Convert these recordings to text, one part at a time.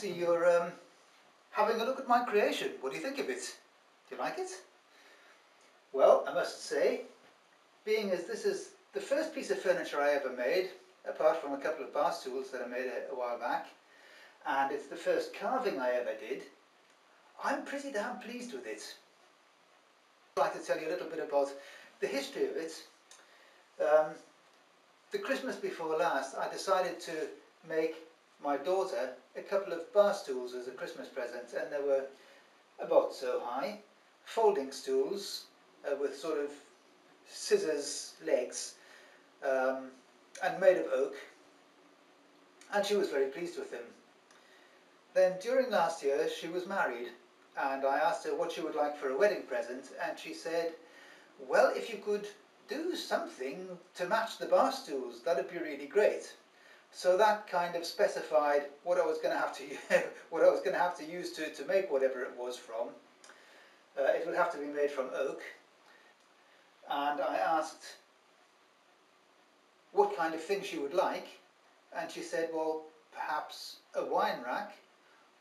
see you're having a look at my creation. What do you think of it? Do you like it? Well, I must say, being as this is the first piece of furniture I ever made, apart from a couple of bar stools that I made a while back, and it's the first carving I ever did, I'm pretty damn pleased with it. I'd like to tell you a little bit about the history of it. The Christmas before last, I decided to make my daughter a couple of bar stools as a Christmas present, and they were about so high, folding stools with sort of scissors legs, and made of oak, and she was very pleased with them. Then during last year she was married, and I asked her what she would like for a wedding present, and she said, well, if you could do something to match the bar stools, that'd be really great. So that kind of specified what I was going to have to use to make whatever it was from. It would have to be made from oak, and I asked what kind of thing she would like, and she said, well, perhaps a wine rack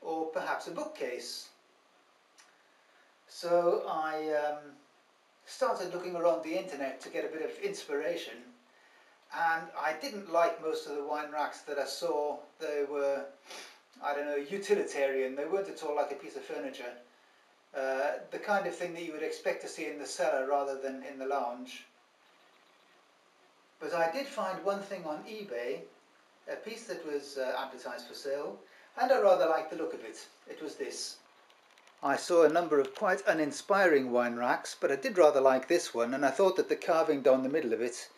or perhaps a bookcase. So I started looking around the internet to get a bit of inspiration, and I didn't like most of the wine racks that I saw. They were, I don't know, utilitarian. They weren't at all like a piece of furniture. The kind of thing that you would expect to see in the cellar rather than in the lounge. But I did find one thing on eBay, a piece that was advertised for sale, and I rather liked the look of it. It was this. I saw a number of quite uninspiring wine racks, but I did rather like this one, and I thought that the carving down the middle of it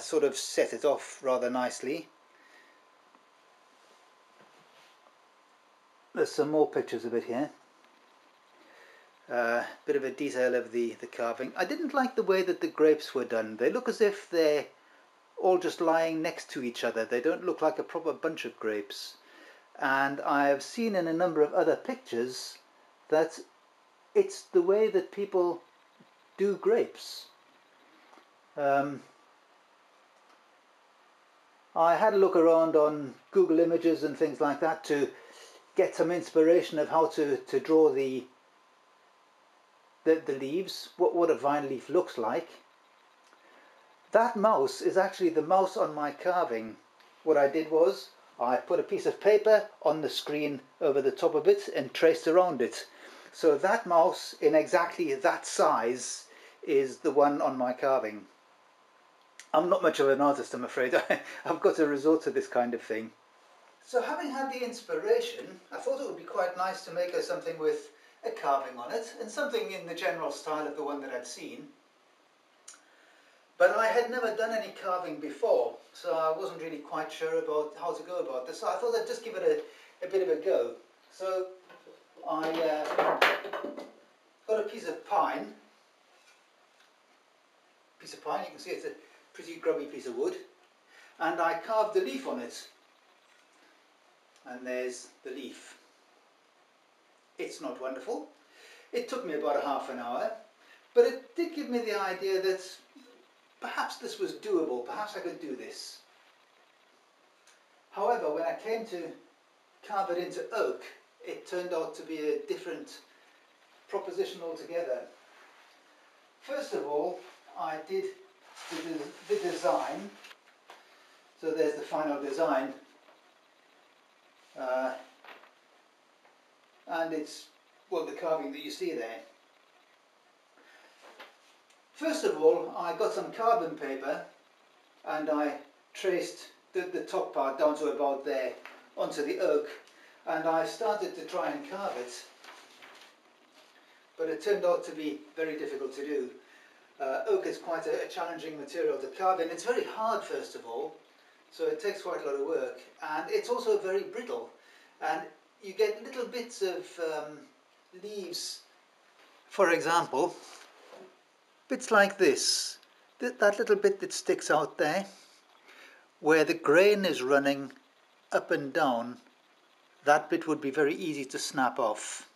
sort of set it off rather nicely. There's some more pictures of it here. Bit of a detail of the carving. I didn't like the way that the grapes were done. They look as if they're all just lying next to each other. They don't look like a proper bunch of grapes. And I have seen in a number of other pictures that it's the way that people do grapes. I had a look around on Google Images and things like that to get some inspiration of how to draw the leaves, what a vine leaf looks like. That mouse is actually the mouse on my carving. What I did was I put a piece of paper on the screen over the top of it and traced around it. So that mouse in exactly that size is the one on my carving. I'm not much of an artist, I'm afraid. I've got to resort to this kind of thing. So having had the inspiration, I thought it would be quite nice to make something with a carving on it, and something in the general style of the one that I'd seen. But I had never done any carving before, so I wasn't really quite sure about how to go about this. So I thought I'd just give it a bit of a go. So I got a piece of pine. You can see it's a pretty grubby piece of wood, and I carved the leaf on it. And there's the leaf. It's not wonderful. It took me about half an hour, but it did give me the idea that perhaps this was doable, perhaps I could do this. However, when I came to carve it into oak, it turned out to be a different proposition altogether. First of all, I did the design. So there's the final design. And it's, well, the carving that you see there. First of all, I got some carbon paper and I traced the top part down to about there onto the oak, and I started to try and carve it, but it turned out to be very difficult to do. Oak is quite a challenging material to carve in. It's very hard, first of all, so it takes quite a lot of work, and it's also very brittle, and you get little bits of leaves, for example, bits like this, that little bit that sticks out there, where the grain is running up and down, that bit would be very easy to snap off.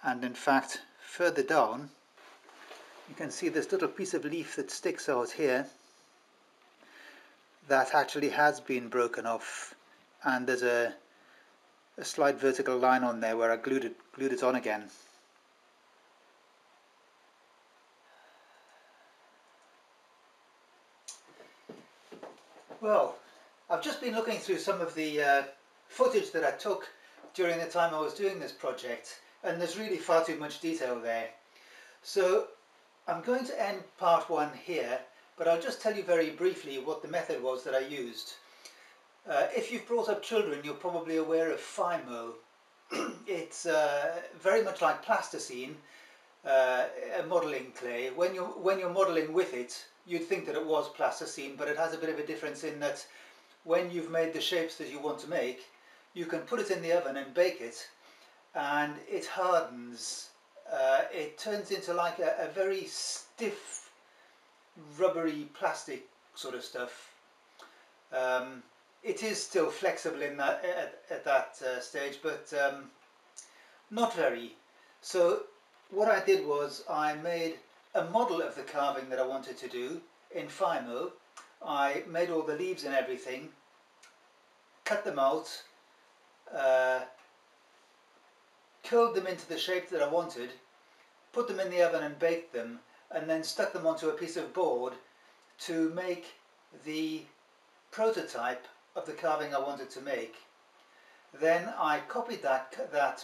And in fact, further down, you can see this little piece of leaf that sticks out here, that actually has been broken off, and there's a a slight vertical line on there where I glued it on again. Well, I've just been looking through some of the footage that I took during the time I was doing this project, and there's really far too much detail there. So I'm going to end part one here, but I'll just tell you very briefly what the method was that I used. If you've brought up children, you're probably aware of Fimo. It's very much like plasticine, a modelling clay. When you're modelling with it, you'd think that it was plasticine, but it has a bit of a difference in that when you've made the shapes that you want to make, you can put it in the oven and bake it, and it hardens. It turns into like a very stiff, rubbery plastic sort of stuff. It is still flexible in that at that stage, but not very. So what I did was I made a model of the carving that I wanted to do in Fimo. I made all the leaves and everything, cut them out, curled them into the shape that I wanted, put them in the oven and baked them, and then stuck them onto a piece of board to make the prototype of the carving I wanted to make. Then I copied that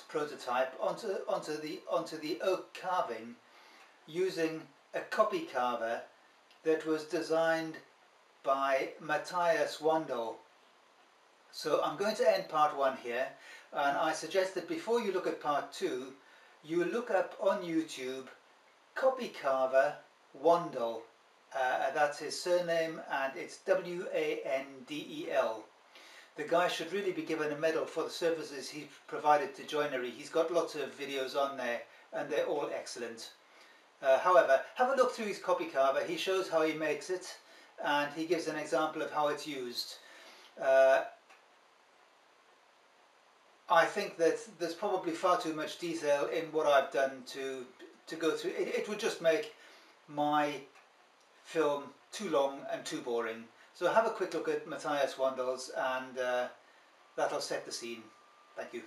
prototype onto the oak carving using a copy-carver that was designed by Matthias Wandel. So I'm going to end part one here, and I suggest that before you look at part two, you look up on YouTube copy-carver Wandel. That's his surname, and it's W-A-N-D-E-L. The guy should really be given a medal for the services he provided to joinery. He's got lots of videos on there, and they're all excellent. However, have a look through his copy-carver. He shows how he makes it, and he gives an example of how it's used. I think that there's probably far too much detail in what I've done to go through. It would just make my film too long and too boring. So have a quick look at Matthias Wandel's, and that'll set the scene. Thank you.